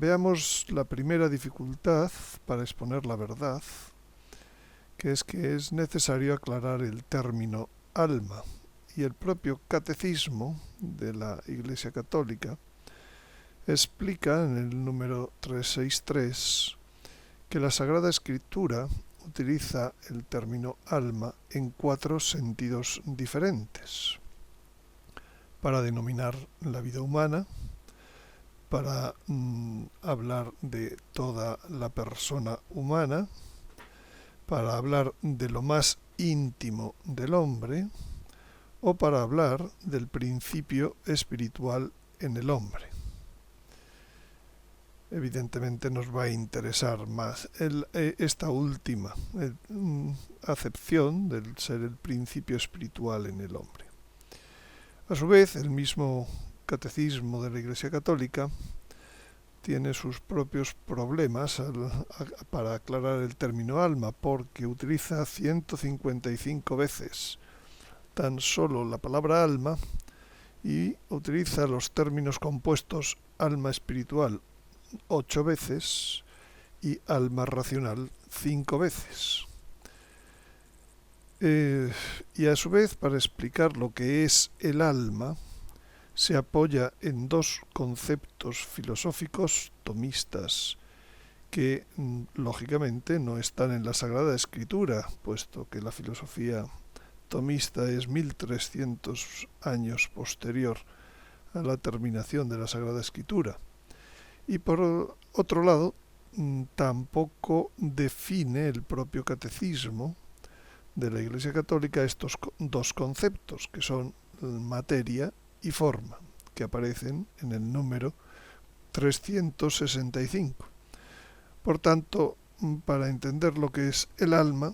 Veamos la primera dificultad para exponer la verdad, que es necesario aclarar el término alma, y el propio catecismo de la Iglesia Católica explica en el número 363 que la Sagrada Escritura utiliza el término alma en 4 sentidos diferentes: para denominar la vida humana, para hablar de toda la persona humana, para hablar de lo más íntimo del hombre, o para hablar del principio espiritual en el hombre. Evidentemente nos va a interesar más esta última acepción del ser el principio espiritual en el hombre. A su vez, el mismo catecismo de la Iglesia Católica tiene sus propios problemas para aclarar el término alma, porque utiliza 155 veces tan solo la palabra alma y utiliza los términos compuestos alma espiritual 8 veces y alma racional 5 veces. Y a su vez, para explicar lo que es el alma, se apoya en 2 conceptos filosóficos tomistas que lógicamente no están en la Sagrada Escritura, puesto que la filosofía tomista es 1300 años posterior a la terminación de la Sagrada Escritura. Y por otro lado, tampoco define el propio catecismo de la Iglesia Católica estos 2 conceptos, que son materia y forma, que aparecen en el número 365. Por tanto, para entender lo que es el alma,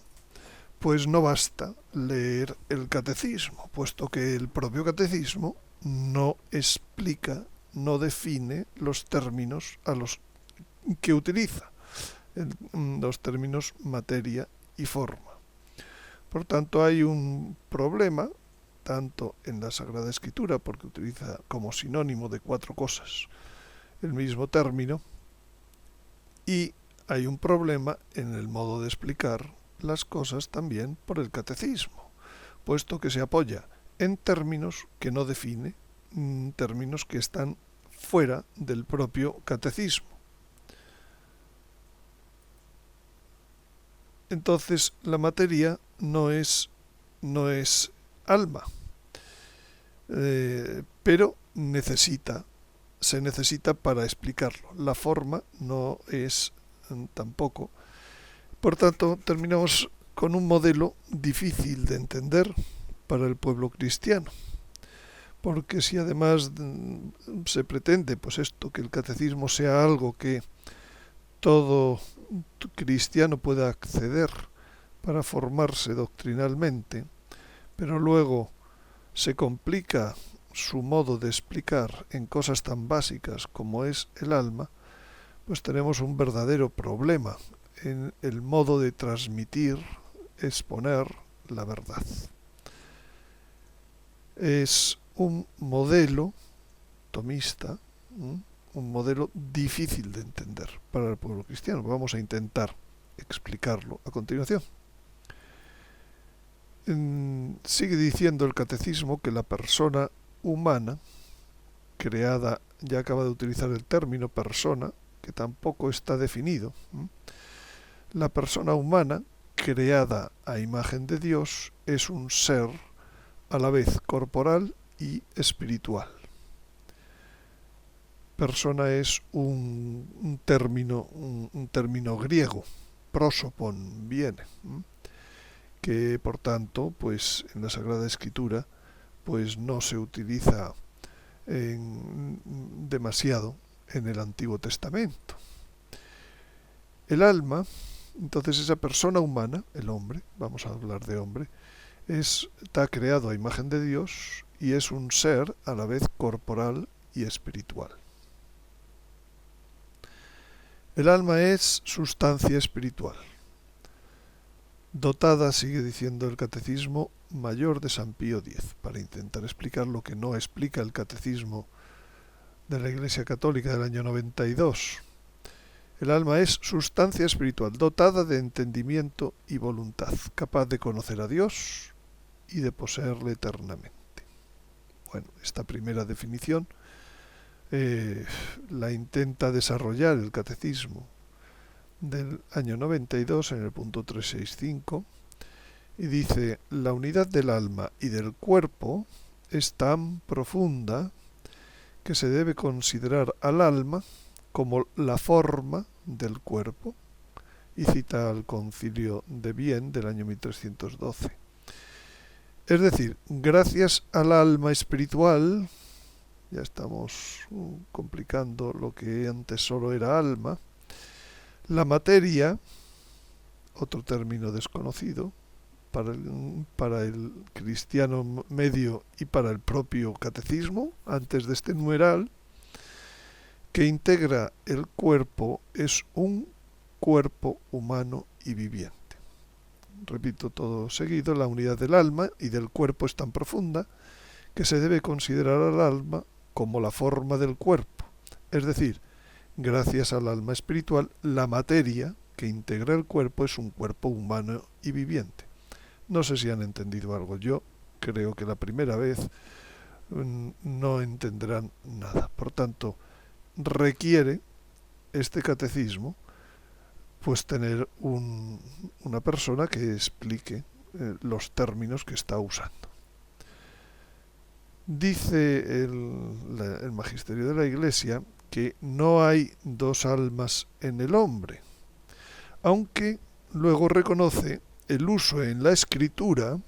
pues no basta leer el catecismo, puesto que el propio catecismo no explica, no define los términos a los que utiliza, los términos materia y forma. Por tanto, hay un problema tanto en la Sagrada Escritura, porque utiliza como sinónimo de 4 cosas el mismo término, y hay un problema en el modo de explicar las cosas también por el catecismo, puesto que se apoya en términos que no define, términos que están fuera del propio catecismo. Entonces, la materia no es alma, pero se necesita para explicarlo. La forma no es tampoco. Por tanto, terminamos con un modelo difícil de entender para el pueblo cristiano, porque si además se pretende que el catecismo sea algo que todo cristiano pueda acceder para formarse doctrinalmente, pero luego se complica su modo de explicar en cosas tan básicas como es el alma, pues tenemos un verdadero problema en el modo de transmitir, exponer la verdad. Es un modelo tomista, un modelo difícil de entender para el pueblo cristiano. Vamos a intentar explicarlo a continuación. Sigue diciendo el catecismo que la persona humana, creada, ya acaba de utilizar el término persona, que tampoco está definido. La persona humana, creada a imagen de Dios, es un ser a la vez corporal y espiritual. Persona es un término griego, prosopon viene, que por tanto, pues en la Sagrada Escritura, pues no se utiliza demasiado en el Antiguo Testamento. El alma, entonces esa persona humana, el hombre, vamos a hablar de hombre, está creado a imagen de Dios y es un ser a la vez corporal y espiritual. El alma es sustancia espiritual, dotada, sigue diciendo el Catecismo Mayor de San Pío X, para intentar explicar lo que no explica el Catecismo de la Iglesia Católica del año 92. El alma es sustancia espiritual, dotada de entendimiento y voluntad, capaz de conocer a Dios y de poseerle eternamente. Bueno, esta primera definición la intenta desarrollar el Catecismo del año 92 en el punto 365 y dice: la unidad del alma y del cuerpo es tan profunda que se debe considerar al alma como la forma del cuerpo, y cita al Concilio de Vienne del año 1312. Es decir, gracias al alma espiritual, ya estamos complicando lo que antes solo era alma, la materia, otro término desconocido para el cristiano medio y para el propio catecismo, antes de este numeral, que integra el cuerpo, es un cuerpo humano y viviente. Repito todo seguido: la unidad del alma y del cuerpo es tan profunda que se debe considerar al alma como la forma del cuerpo. Es decir, gracias al alma espiritual, la materia que integra el cuerpo es un cuerpo humano y viviente. No sé si han entendido algo. Yo creo que la primera vez no entenderán nada. Por tanto, requiere este catecismo pues tener una persona que explique los términos que está usando. Dice el magisterio de la Iglesia que no hay dos almas en el hombre, aunque luego reconoce el uso en la escritura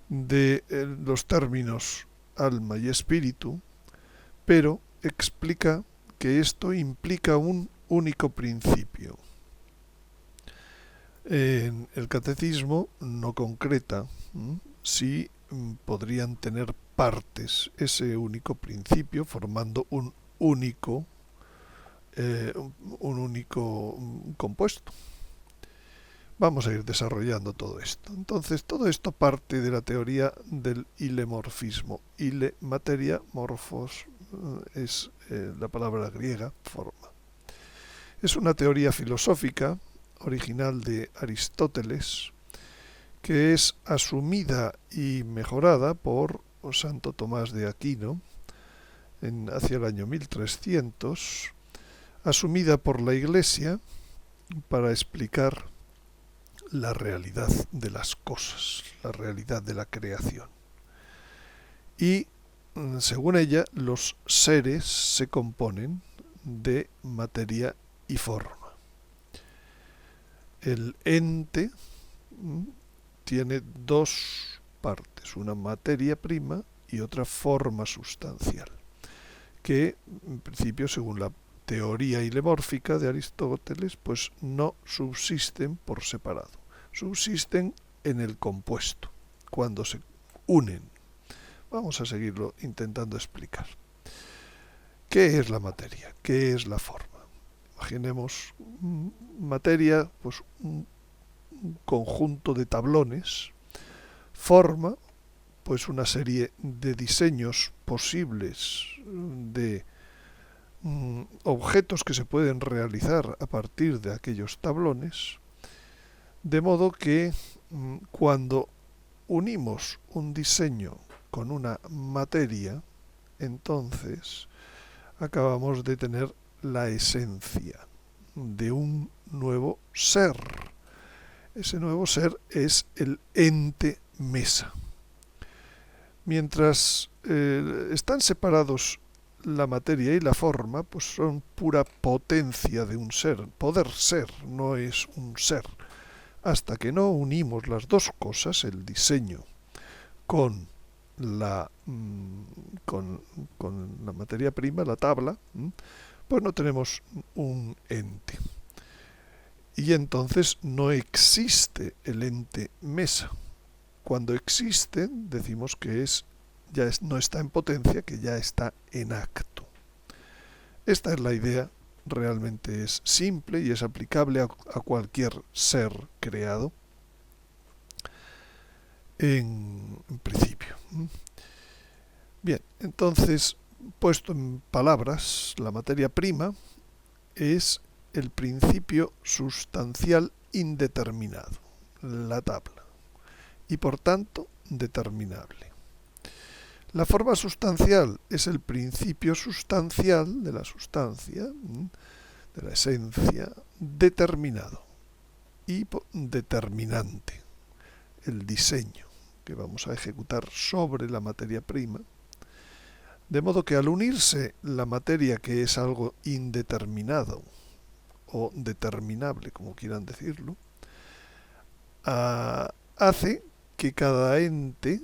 de los términos alma y espíritu, pero explica que esto implica un único principio. En el catecismo no concreta si podrían tener partes ese único principio formando un único compuesto. Vamos a ir desarrollando todo esto. Entonces, todo esto parte de la teoría del ilemorfismo. Ile, materia, morfos es la palabra griega, forma. Es una teoría filosófica original de Aristóteles, que es asumida y mejorada por Santo Tomás de Aquino hacia el año 1300, asumida por la Iglesia para explicar la realidad de las cosas, la realidad de la creación. Y, según ella, los seres se componen de materia y forma. El ente tiene dos partes, una materia prima y otra forma sustancial, que en principio, según la teoría ilemórfica de Aristóteles, pues no subsisten por separado, subsisten en el compuesto, cuando se unen. Vamos a seguirlo intentando explicar. ¿Qué es la materia? ¿Qué es la forma? Imaginemos materia, pues un conjunto de tablones, forma, pues una serie de diseños posibles de objetos que se pueden realizar a partir de aquellos tablones, de modo que cuando unimos un diseño con una materia, entonces acabamos de tener la esencia de un nuevo ser. Ese nuevo ser es el ente mesa. Mientras están separados la materia y la forma, pues son pura potencia de un ser. Poder ser no es un ser. Hasta que no unimos las dos cosas, el diseño con la materia prima, la tabla, pues no tenemos un ente. Y entonces no existe el ente mesa. Cuando existe, decimos que no está en potencia, que ya está en acto. Esta es la idea, realmente es simple y es aplicable a cualquier ser creado en principio. Bien, entonces, puesto en palabras, la materia prima es el principio sustancial indeterminado, la tabla, y por tanto determinable. La forma sustancial es el principio sustancial de la sustancia, de la esencia, determinado y determinante, el diseño que vamos a ejecutar sobre la materia prima, de modo que al unirse la materia, que es algo indeterminado o determinable, como quieran decirlo, hace que cada ente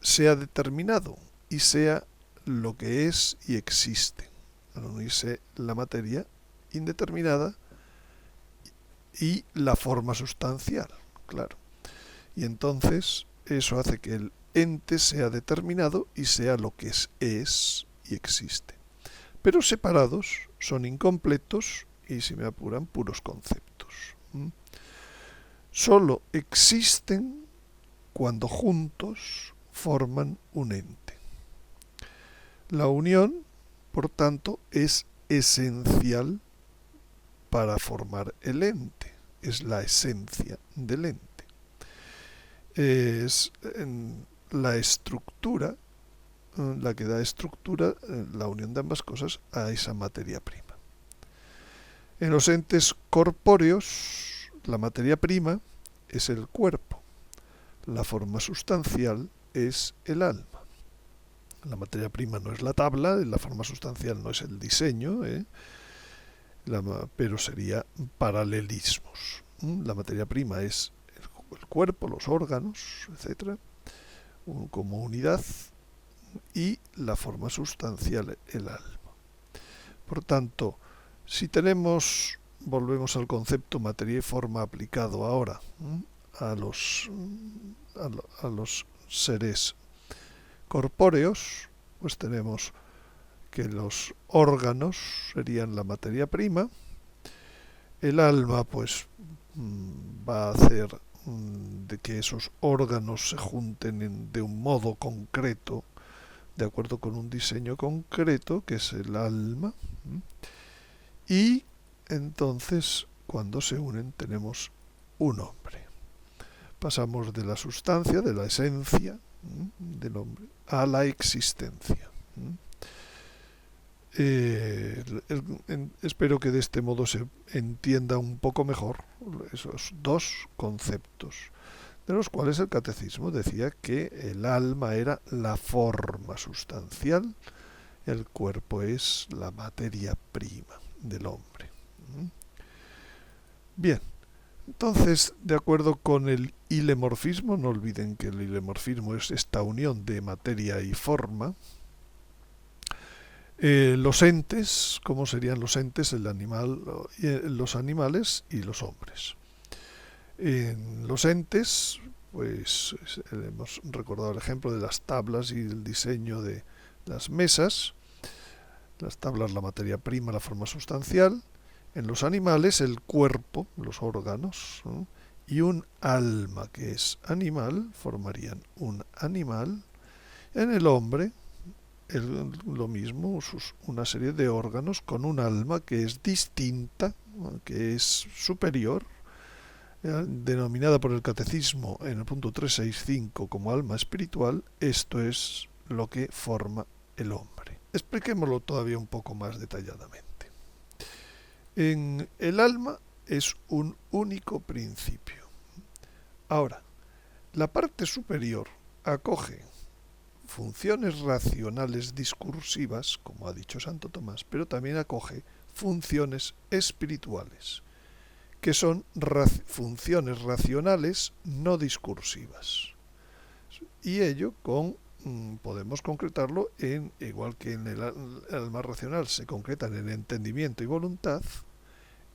sea determinado y sea lo que es y existe. Al unirse la materia indeterminada y la forma sustancial, claro. Y entonces eso hace que el ente sea determinado y sea lo que es y existe. Pero separados son incompletos y, si me apuran, puros conceptos. Solo existen cuando juntos forman un ente. La unión, por tanto, es esencial para formar el ente. Es la esencia del ente. Es la estructura, la que da estructura, la unión de ambas cosas, a esa materia prima. En los entes corpóreos, la materia prima es el cuerpo. La forma sustancial es el alma. La materia prima no es la tabla, la forma sustancial no es el diseño, pero sería paralelismos. La materia prima es el cuerpo, los órganos, etc., como unidad, y la forma sustancial, el alma. Por tanto, si volvemos al concepto materia y forma aplicado ahora a los seres corpóreos, pues tenemos que los órganos serían la materia prima, el alma pues va a hacer de que esos órganos se junten de un modo concreto, de acuerdo con un diseño concreto, que es el alma, y entonces cuando se unen tenemos un hombre. Pasamos de la sustancia, de la esencia del hombre, a la existencia. Espero que de este modo se entienda un poco mejor esos dos conceptos, de los cuales el catecismo decía que el alma era la forma sustancial, el cuerpo es la materia prima del hombre. Bien, entonces, de acuerdo con el hilemorfismo, no olviden que el hilemorfismo es esta unión de materia y forma, los entes, ¿cómo serían los entes? Los animales y los hombres. En los entes, pues hemos recordado el ejemplo de las tablas y el diseño de las mesas. Las tablas, la materia prima, la forma sustancial. En los animales, el cuerpo, los órganos, ¿no? Y un alma que es animal, formarían un animal. En el hombre, lo mismo, una serie de órganos con un alma que es distinta, que es superior, denominada por el catecismo en el punto 365 como alma espiritual. Esto es lo que forma el hombre. Expliquémoslo todavía un poco más detalladamente. El alma es un único principio. Ahora, la parte superior acoge funciones racionales discursivas, como ha dicho Santo Tomás, pero también acoge funciones espirituales, que son funciones racionales no discursivas. Y ello podemos concretarlo igual que en el alma racional se concreta en el entendimiento y voluntad,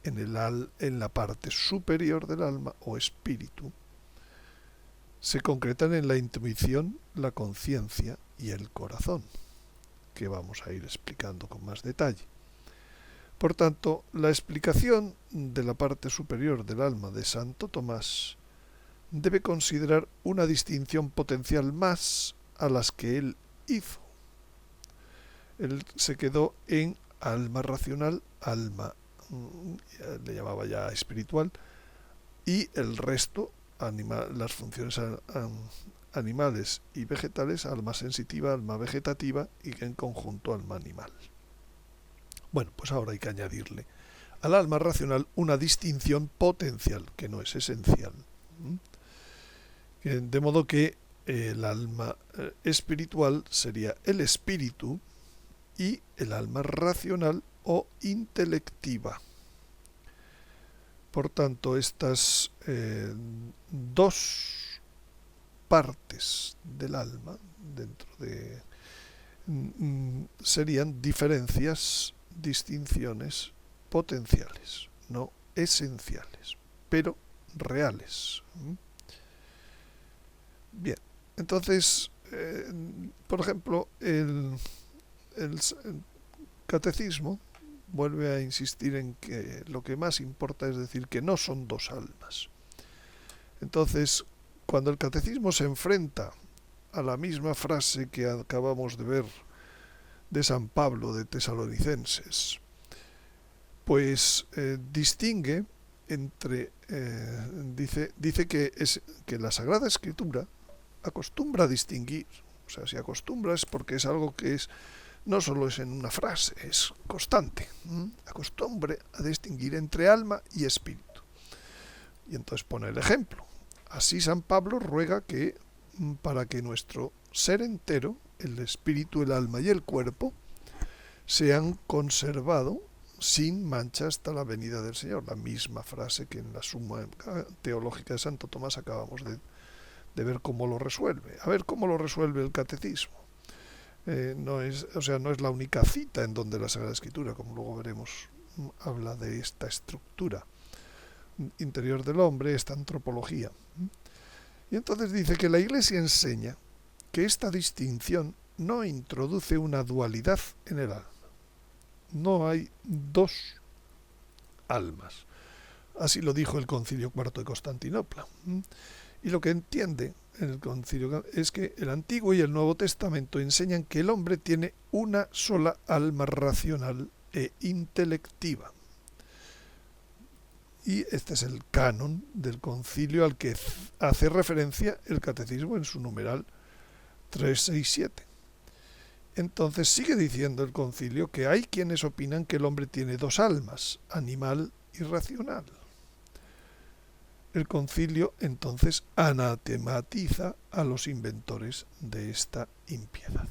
en la parte superior del alma o espíritu, se concretan en la intuición, la conciencia y el corazón, que vamos a ir explicando con más detalle. Por tanto, la explicación de la parte superior del alma de Santo Tomás debe considerar una distinción potencial más a las que él hizo. Él se quedó en alma racional, alma le llamaba ya espiritual, y el resto, las funciones animales y vegetales, alma sensitiva, alma vegetativa y en conjunto alma animal. Bueno, pues ahora hay que añadirle al alma racional una distinción potencial, que no es esencial. De modo que el alma espiritual sería el espíritu y el alma racional o intelectiva. Por tanto, estas dos partes del alma dentro de serían diferencias, distinciones potenciales, no esenciales, pero reales. Bien, entonces, por ejemplo, el catecismo vuelve a insistir en que lo que más importa es decir que no son dos almas. Entonces, cuando el catecismo se enfrenta a la misma frase que acabamos de ver de San Pablo de Tesalonicenses, pues distingue entre, dice que la Sagrada Escritura acostumbra a distinguir, o sea, si acostumbra es porque es algo que no solo es en una frase, es constante, acostumbre a distinguir entre alma y espíritu. Y entonces pone el ejemplo. Así San Pablo ruega que para que nuestro ser entero, el espíritu, el alma y el cuerpo, sean conservados sin mancha hasta la venida del Señor. La misma frase que en la Suma Teológica de Santo Tomás acabamos de ver cómo lo resuelve. A ver cómo lo resuelve el catecismo. No es la única cita en donde la Sagrada Escritura, como luego veremos, habla de esta estructura interior del hombre, esta antropología. Y entonces dice que la Iglesia enseña que esta distinción no introduce una dualidad en el alma. No hay dos almas. Así lo dijo el Concilio IV de Constantinopla. Y lo que entiende el concilio es que el Antiguo y el Nuevo Testamento enseñan que el hombre tiene una sola alma racional e intelectiva. Y este es el canon del concilio al que hace referencia el catecismo en su numeral 367. Entonces sigue diciendo el concilio que hay quienes opinan que el hombre tiene dos almas, animal y racional. El concilio entonces anatematiza a los inventores de esta impiedad.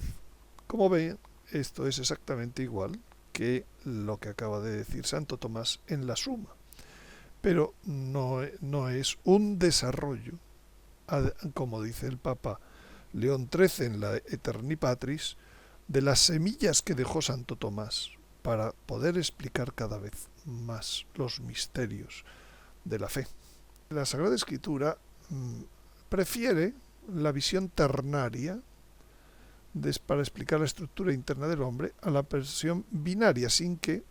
Como ven, esto es exactamente igual que lo que acaba de decir Santo Tomás en la Suma, pero no es un desarrollo, como dice el Papa León XIII en la Eterni Patris, de las semillas que dejó Santo Tomás para poder explicar cada vez más los misterios de la fe. La Sagrada Escritura prefiere la visión ternaria para explicar la estructura interna del hombre a la versión binaria, sin que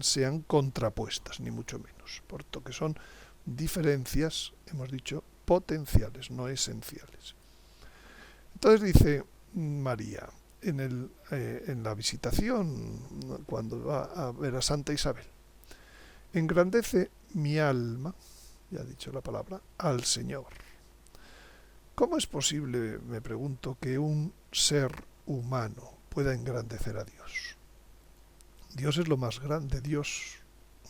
sean contrapuestas, ni mucho menos, puesto que son diferencias, hemos dicho, potenciales, no esenciales. Entonces dice María en la visitación, cuando va a ver a Santa Isabel: engrandece mi alma, ya ha dicho la palabra, al Señor. ¿Cómo es posible, me pregunto, que un ser humano pueda engrandecer a Dios? Dios es lo más grande, Dios,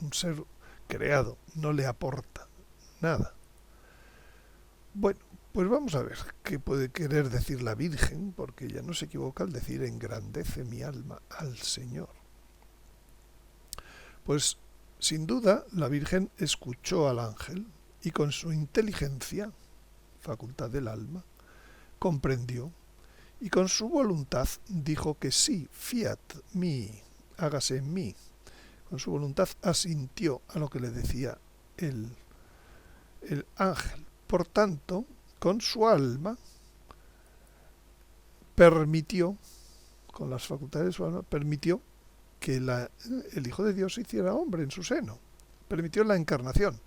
un ser creado, no le aporta nada. Bueno, pues vamos a ver qué puede querer decir la Virgen, porque ella no se equivoca al decir engrandece mi alma al Señor. Pues sin duda la Virgen escuchó al ángel y con su inteligencia, facultad del alma, comprendió y con su voluntad dijo que sí, fiat mi, hágase en mí. Con su voluntad asintió a lo que le decía el ángel. Por tanto, con su alma permitió, con las facultades de su alma, permitió que el Hijo de Dios se hiciera hombre en su seno. Permitió la encarnación.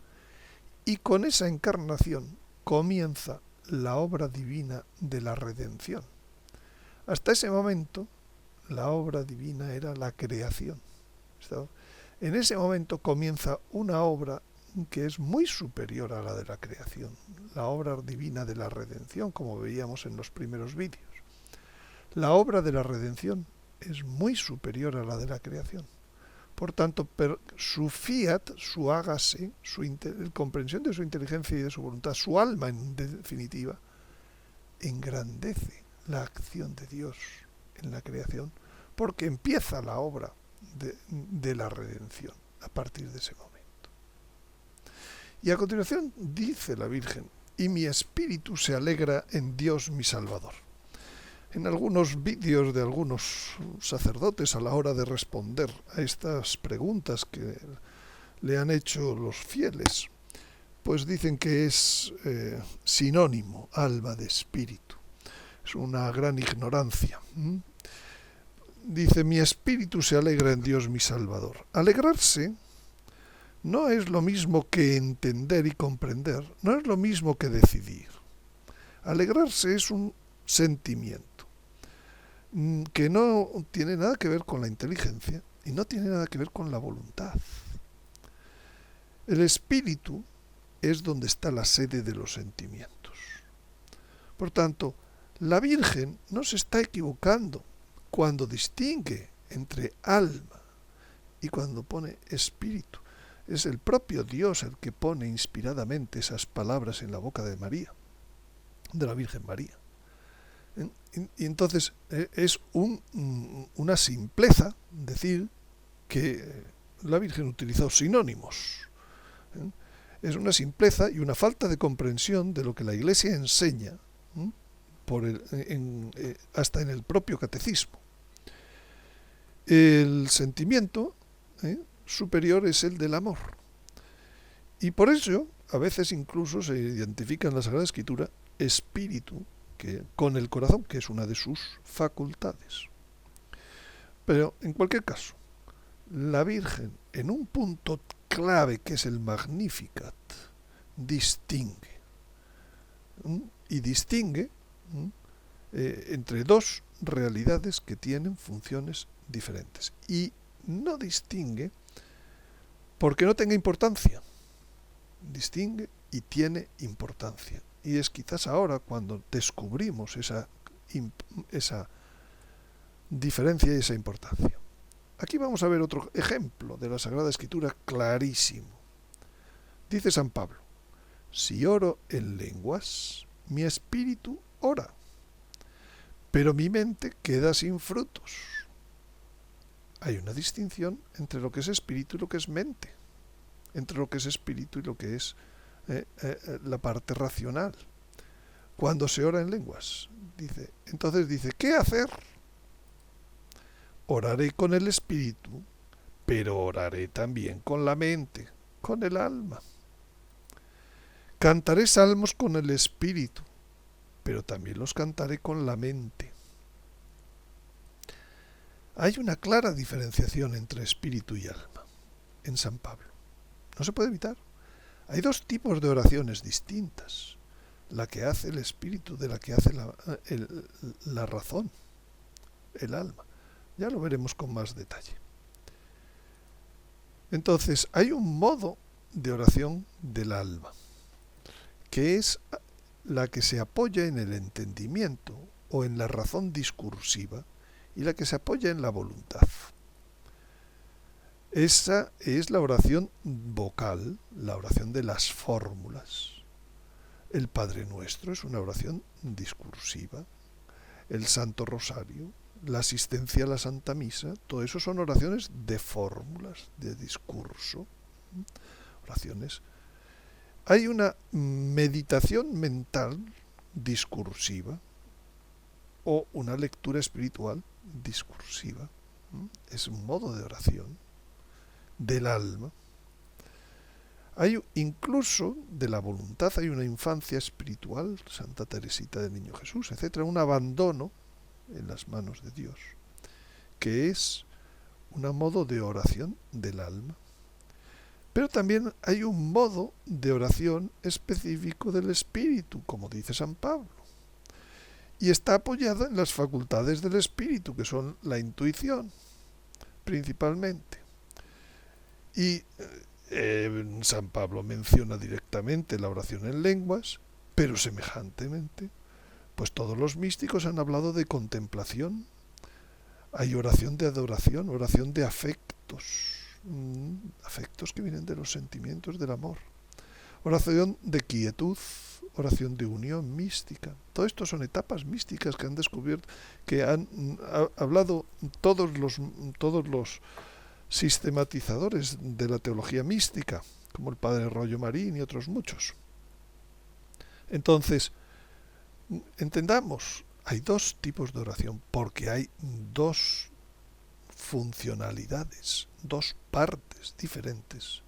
Y con esa encarnación comienza la obra divina de la redención. Hasta ese momento, la obra divina era la creación. En ese momento comienza una obra que es muy superior a la de la creación, la obra divina de la redención, como veíamos en los primeros vídeos. La obra de la redención es muy superior a la de la creación. Por tanto, su fiat, su hágase, su comprensión de su inteligencia y de su voluntad, su alma en definitiva, engrandece la acción de Dios en la creación, porque empieza la obra de la redención a partir de ese momento. Y a continuación dice la Virgen: y mi espíritu se alegra en Dios mi Salvador. En algunos vídeos de algunos sacerdotes, a la hora de responder a estas preguntas que le han hecho los fieles, pues dicen que es sinónimo, alma de espíritu. Es una gran ignorancia. Dice: mi espíritu se alegra en Dios mi Salvador. Alegrarse no es lo mismo que entender y comprender, no es lo mismo que decidir. Alegrarse es un sentimiento que no tiene nada que ver con la inteligencia y no tiene nada que ver con la voluntad. El espíritu es donde está la sede de los sentimientos. Por tanto, la Virgen no se está equivocando cuando distingue entre alma y cuando pone espíritu. Es el propio Dios el que pone inspiradamente esas palabras en la boca de María, de la Virgen María. Y entonces es una simpleza decir que la Virgen utilizó sinónimos. Es una simpleza y una falta de comprensión de lo que la Iglesia enseña hasta en el propio catecismo. El sentimiento superior es el del amor. Y por eso, a veces incluso se identifica en la Sagrada Escritura espíritu con el corazón, que es una de sus facultades. Pero, en cualquier caso, la Virgen, en un punto clave que es el Magnificat, distingue. Y distingue entre dos realidades que tienen funciones diferentes. Y no distingue porque no tenga importancia. Distingue y tiene importancia. Y es quizás ahora cuando descubrimos esa diferencia y esa importancia. Aquí vamos a ver otro ejemplo de la Sagrada Escritura clarísimo. Dice San Pablo: si oro en lenguas, mi espíritu ora, pero mi mente queda sin frutos. Hay una distinción entre lo que es espíritu y lo que es mente, entre lo que es espíritu y lo que es la parte racional. Cuando se ora en lenguas, entonces dice, ¿qué hacer? Oraré con el espíritu, pero oraré también con la mente, con el alma. Cantaré salmos con el espíritu, pero también los cantaré con la mente. Hay una clara diferenciación entre espíritu y alma en San Pablo. No se puede evitar. Hay dos tipos de oraciones distintas. La que hace el espíritu de la que hace la razón, el alma. Ya lo veremos con más detalle. Entonces, hay un modo de oración del alma, que es la que se apoya en el entendimiento o en la razón discursiva y la que se apoya en la voluntad. Esa es la oración vocal, la oración de las fórmulas. El Padre Nuestro es una oración discursiva. El Santo Rosario, la asistencia a la Santa Misa, todo eso son oraciones de fórmulas, de discurso. Oraciones. Hay una meditación mental discursiva o una lectura espiritual discursiva. Es un modo de oración del alma. Hay incluso de la voluntad, hay una infancia espiritual, Santa Teresita del Niño Jesús, etc., un abandono en las manos de Dios, que es un modo de oración del alma. Pero también hay un modo de oración específico del espíritu, como dice San Pablo, y está apoyado en las facultades del espíritu, que son la intuición, principalmente. Y San Pablo menciona directamente la oración en lenguas, pero semejantemente, pues todos los místicos han hablado de contemplación. Hay oración de adoración, oración de afectos, afectos que vienen de los sentimientos del amor. Oración de quietud, oración de unión mística. Todo esto son etapas místicas que han descubierto, que han hablado todos los sistematizadores de la teología mística, como el padre Rollo Marín y otros muchos. Entonces, entendamos, hay dos tipos de oración, porque hay dos funcionalidades, dos partes diferentes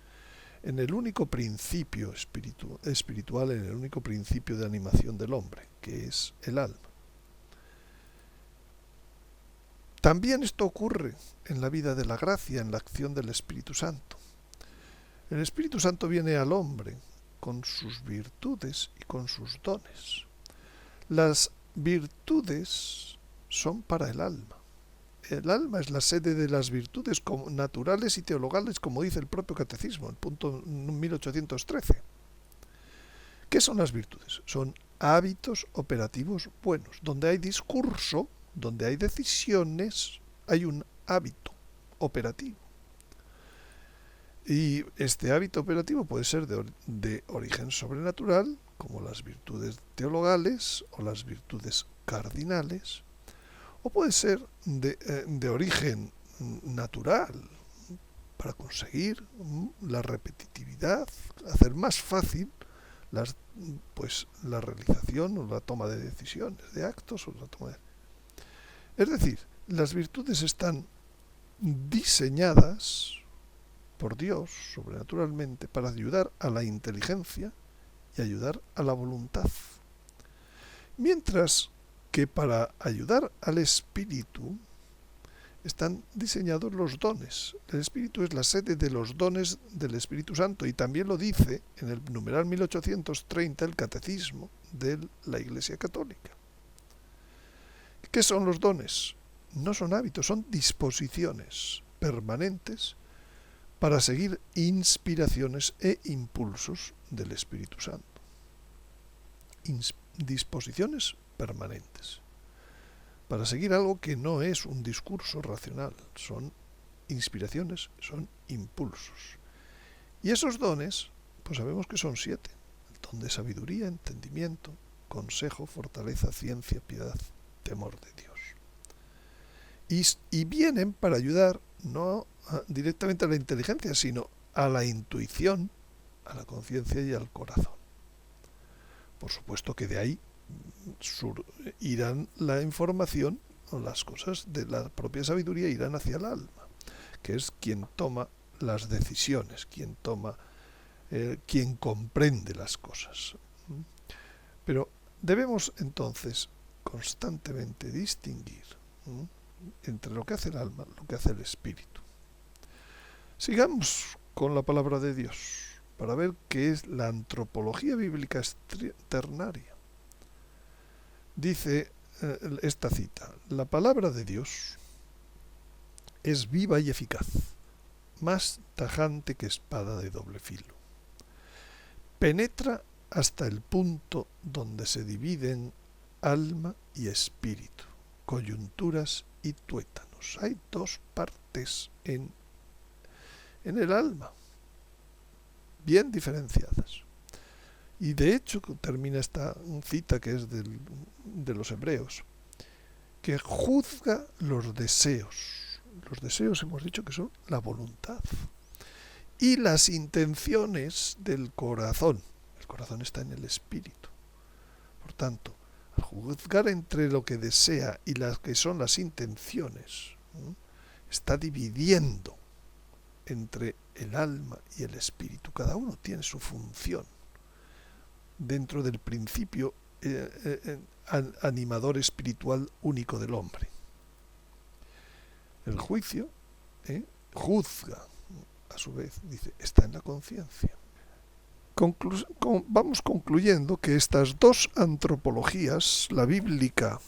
en el único principio espiritual, en el único principio de animación del hombre, que es el alma. También esto ocurre en la vida de la gracia, en la acción del Espíritu Santo. El Espíritu Santo viene al hombre con sus virtudes y con sus dones. Las virtudes son para el alma. El alma es la sede de las virtudes naturales y teologales, como dice el propio catecismo, el punto 1813. ¿Qué son las virtudes? Son hábitos operativos buenos. Donde hay discurso, donde hay decisiones, hay un hábito operativo. Y este hábito operativo puede ser de origen sobrenatural, como las virtudes teologales o las virtudes cardinales, o puede ser de origen natural, para conseguir la repetitividad, hacer más fácil la realización o la toma de decisiones, de actos o la toma de... Es decir, las virtudes están diseñadas por Dios sobrenaturalmente para ayudar a la inteligencia y ayudar a la voluntad. Mientras que para ayudar al espíritu están diseñados los dones. El espíritu es la sede de los dones del Espíritu Santo, y también lo dice en el numeral 1830 el Catecismo de la Iglesia Católica. ¿Qué son los dones? No son hábitos, son disposiciones permanentes para seguir inspiraciones e impulsos del Espíritu Santo. Disposiciones permanentes para seguir algo que no es un discurso racional, son inspiraciones, son impulsos. Y esos dones, pues sabemos que son 7: el don de sabiduría, entendimiento, consejo, fortaleza, ciencia, piedad, temor de Dios. Y vienen para ayudar no directamente a la inteligencia, sino a la intuición, a la conciencia y al corazón. Por supuesto que de ahí irán la información o las cosas de la propia sabiduría irán hacia el alma, que es quien toma las decisiones, quien comprende las cosas. Pero debemos entonces constantemente distinguir entre lo que hace el alma y lo que hace el espíritu. Sigamos con la palabra de Dios para ver qué es la antropología bíblica ternaria. Dice esta cita: la palabra de Dios es viva y eficaz, más tajante que espada de doble filo. Penetra hasta el punto donde se dividen alma y espíritu, coyunturas y tuétanos. Hay dos partes en el alma, bien diferenciadas. Y de hecho termina esta cita, que es de los hebreos, que juzga los deseos. Los deseos hemos dicho que son la voluntad. Y las intenciones del corazón. El corazón está en el espíritu. Por tanto, al juzgar entre lo que desea y las que son las intenciones, está dividiendo entre el alma y el espíritu. Cada uno tiene su función dentro del principio animador espiritual único del hombre. El juicio juzga, a su vez, dice, está en la conciencia. Vamos concluyendo que estas dos antropologías, la bíblica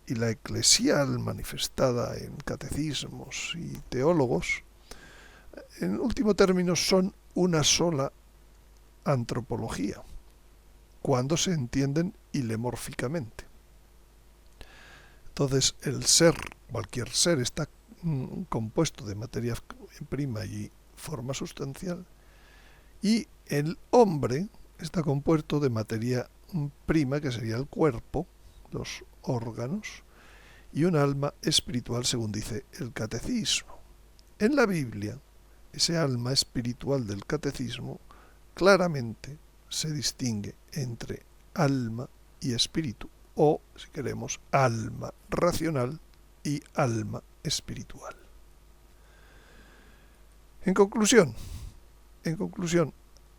y la eclesial manifestada en catecismos y teólogos, En último término, son una sola antropología, cuando se entienden ilemórficamente. Entonces, el ser, cualquier ser, está compuesto de materia prima y forma sustancial, y el hombre está compuesto de materia prima, que sería el cuerpo, los órganos, y un alma espiritual, según dice el catecismo. En la Biblia, ese alma espiritual del catecismo claramente se distingue entre alma y espíritu, o, si queremos, alma racional y alma espiritual. En conclusión,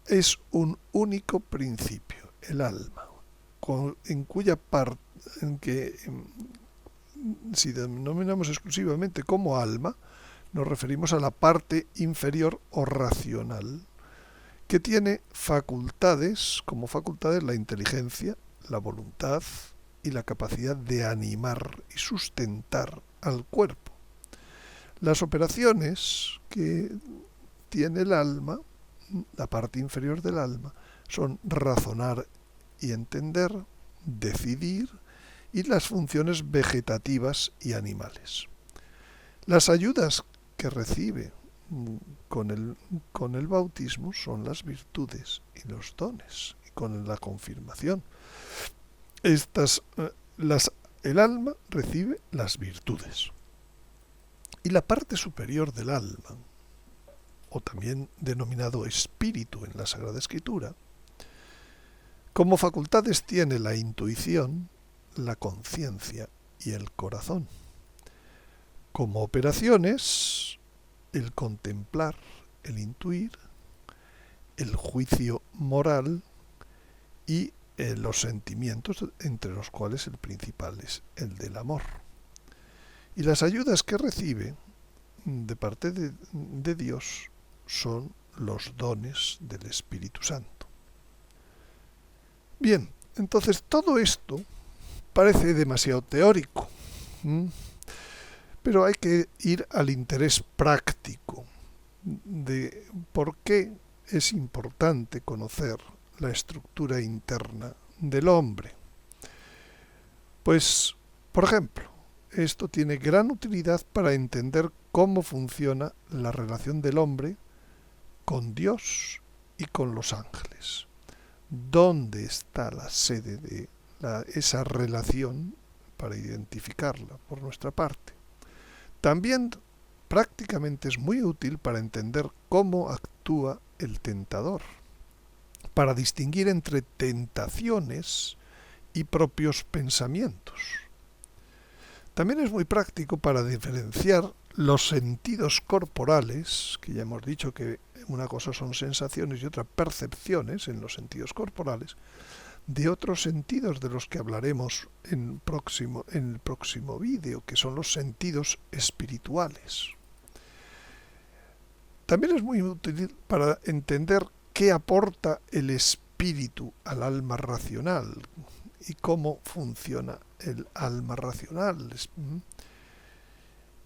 es un único principio, el alma, en cuya parte, si denominamos exclusivamente como alma, nos referimos a la parte inferior o racional, que tiene como facultades la inteligencia, la voluntad y la capacidad de animar y sustentar al cuerpo. Las operaciones que tiene el alma, la parte inferior del alma, son razonar y entender, decidir y las funciones vegetativas y animales. Las ayudas que recibe con el bautismo son las virtudes y los dones, y con la confirmación. El alma recibe las virtudes. Y la parte superior del alma, o también denominado espíritu en la Sagrada Escritura, como facultades tiene la intuición, la conciencia y el corazón. Como operaciones, el contemplar, el intuir, el juicio moral y los sentimientos, entre los cuales el principal es el del amor. Y las ayudas que recibe de parte de Dios son los dones del Espíritu Santo. Bien, entonces todo esto parece demasiado teórico, pero hay que ir al interés práctico de por qué es importante conocer la estructura interna del hombre. Pues, por ejemplo, esto tiene gran utilidad para entender cómo funciona la relación del hombre con Dios y con los ángeles. ¿Dónde está la sede de esa relación para identificarla por nuestra parte? También prácticamente es muy útil para entender cómo actúa el tentador, para distinguir entre tentaciones y propios pensamientos. También es muy práctico para diferenciar los sentidos corporales, que ya hemos dicho que una cosa son sensaciones y otra percepciones en los sentidos corporales, de otros sentidos de los que hablaremos en el próximo vídeo, que son los sentidos espirituales. También es muy útil para entender qué aporta el espíritu al alma racional y cómo funciona el alma racional.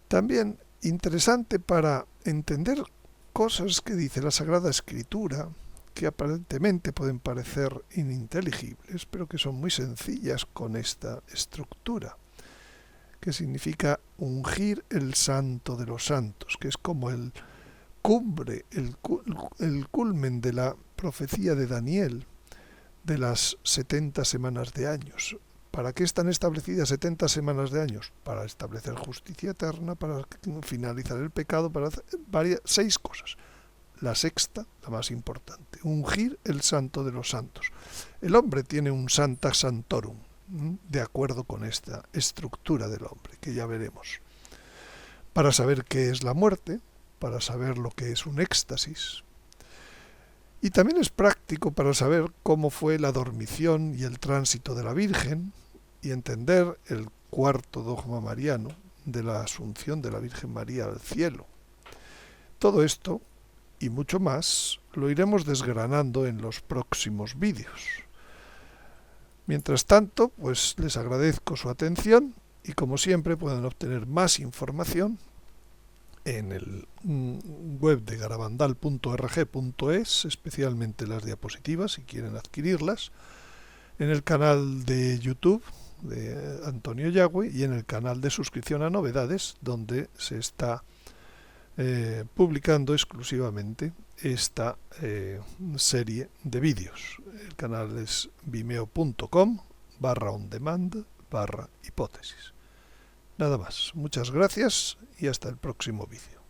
También interesante para entender cosas que dice la Sagrada Escritura, que aparentemente pueden parecer ininteligibles, pero que son muy sencillas con esta estructura, que significa ungir el santo de los santos, que es como el cumbre, el culmen de la profecía de Daniel de las 70 semanas de años. ¿Para qué están establecidas 70 semanas de años? Para establecer justicia eterna, para finalizar el pecado, para hacer 6 cosas. La sexta, la más importante, ungir el santo de los santos. El hombre tiene un Sancta Sanctorum, de acuerdo con esta estructura del hombre, que ya veremos. Para saber qué es la muerte, para saber lo que es un éxtasis. Y también es práctico para saber cómo fue la dormición y el tránsito de la Virgen y entender el cuarto dogma mariano de la asunción de la Virgen María al cielo. Todo esto y mucho más lo iremos desgranando en los próximos vídeos. Mientras tanto, pues les agradezco su atención y como siempre pueden obtener más información en el web de garabandal.org.es, especialmente las diapositivas si quieren adquirirlas, en el canal de YouTube de Antonio Yagüe y en el canal de suscripción a novedades, donde se está publicando exclusivamente esta serie de vídeos. El canal es vimeo.com/ondemand/hipótesis. Nada más, muchas gracias y hasta el próximo vídeo.